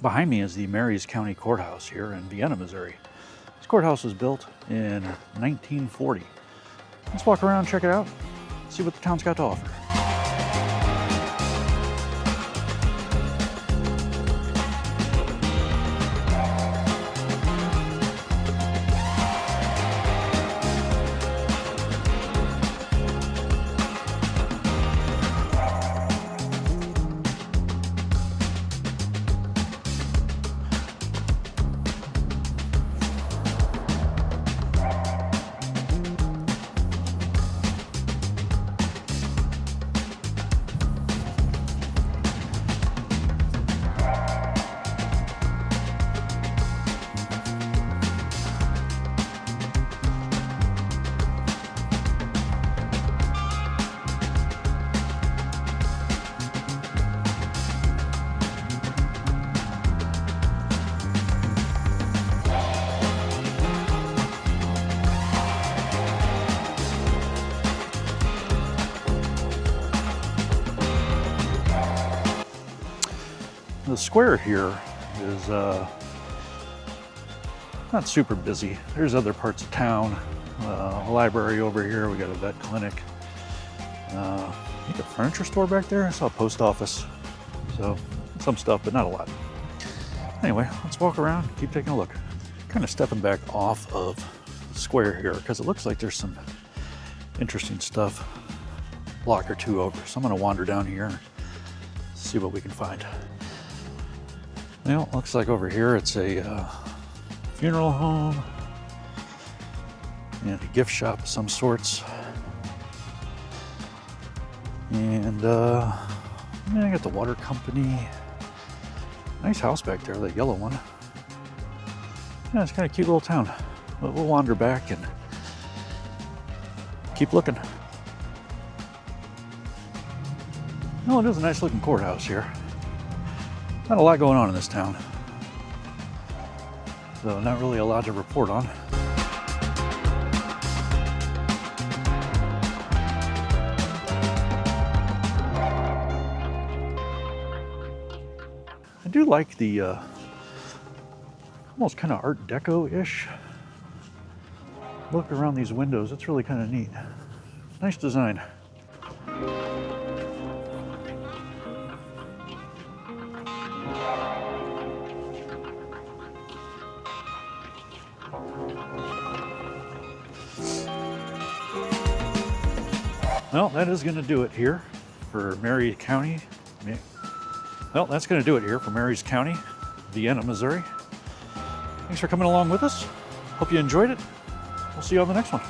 Behind me is the Maries County Courthouse here in Vienna, Missouri. This courthouse was built in 1940. Let's walk around, check it out, see what the town's got to offer. The square here is not super busy. There's other parts of town, a library over here, we got a vet clinic, I think a furniture store back there. I saw a post office, so some stuff, but not a lot. Anyway, let's walk around, keep taking a look. Kind of stepping back off of the square here because it looks like there's some interesting stuff a block or two over. So I'm going to wander down here and see what we can find. Well, looks like over here it's a funeral home and a gift shop of some sorts. And I got the water company. Nice house back there, that yellow one. Yeah, it's kind of a cute little town. But we'll wander back and keep looking. Oh, it is a nice looking courthouse here. Not a lot going on in this town, so not really a lot to report on. I do like the almost kind of Art Deco-ish look around these windows. It's really kind of neat. Nice design. Well, that is going to do it here for Maries County. Well, that's going to do it here for Maries County, Vienna, Missouri. Thanks for coming along with us. Hope you enjoyed it. We'll see you on the next one.